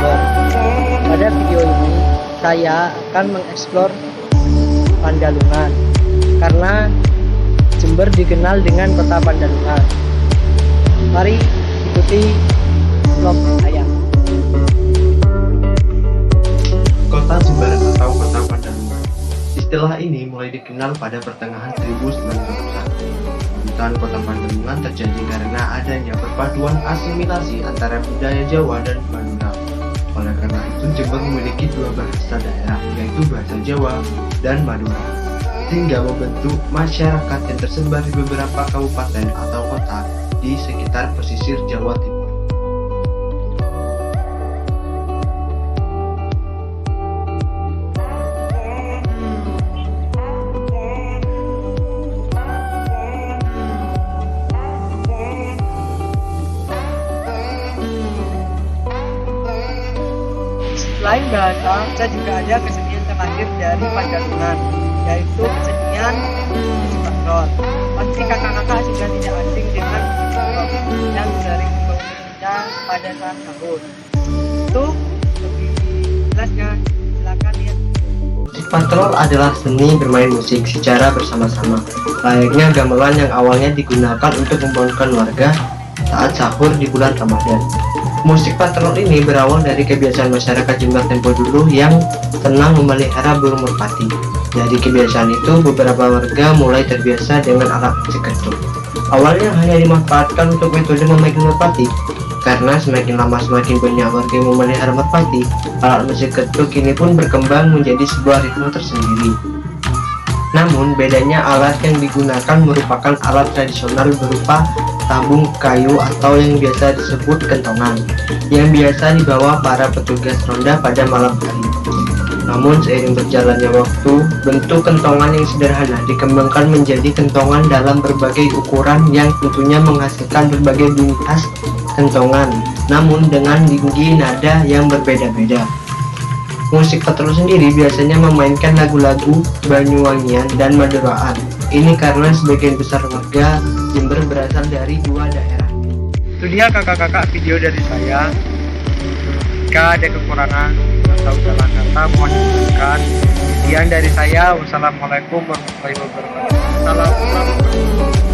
Jember. Pada video ini saya akan mengeksplor Pandalungan karena Jember dikenal dengan kota Pandalungan. Mari ikuti vlog saya. Kota Jember atau Kota Pandalungan. Istilah ini mulai dikenal pada pertengahan 1900-an. Sebutan Kota Pandalungan terjadi karena adanya perpaduan asimilasi antara budaya Jawa dan Madura. Oleh karena itu, Jember memiliki dua bahasa daerah, yaitu bahasa Jawa dan Madura, hingga membentuk masyarakat yang tersebar di beberapa kabupaten atau kota di sekitar pesisir Jawa Timur. Selain bahasa, kita juga ada kesenian terlahir dari Pandalungan, yaitu kesenian musik patrol. Pasti kakak-kakak sudah tidak asing dengan musik patrol yang sering membawakannya pada saat sahur. Untuk lebih jelasnya, silakan lihat. Musik patrol adalah seni bermain musik secara bersama-sama, layaknya gamelan yang awalnya digunakan untuk membangunkan warga saat sahur di bulan Ramadan. Musik patrol ini berawal dari kebiasaan masyarakat Jember tempo dulu yang senang memelihara burung merpati. Dari kebiasaan itu, beberapa warga mulai terbiasa dengan alat musik ketuk. Awalnya hanya dimanfaatkan untuk metode memegang merpati, karena semakin lama semakin banyak warga yang memelihara merpati, alat musik ketuk ini pun berkembang menjadi sebuah ritme tersendiri. Namun, bedanya alat yang digunakan merupakan alat tradisional berupa tabung kayu atau yang biasa disebut kentongan, yang biasa dibawa para petugas ronda pada malam hari. Namun seiring berjalannya waktu, bentuk kentongan yang sederhana dikembangkan menjadi kentongan dalam berbagai ukuran yang tentunya menghasilkan berbagai bunyi khas kentongan, namun dengan tinggi nada yang berbeda-beda. Musik patrol sendiri biasanya memainkan lagu-lagu Banyuwangian dan Maduraan. Ini karena sebagian besar warga Jember berasal dari dua daerah. Itu dia kakak-kakak video dari saya. Jika ada kekurangan atau salah kata mohon dimaafkan. Sekian dari saya. Wassalamualaikum warahmatullahi wabarakatuh. Salam.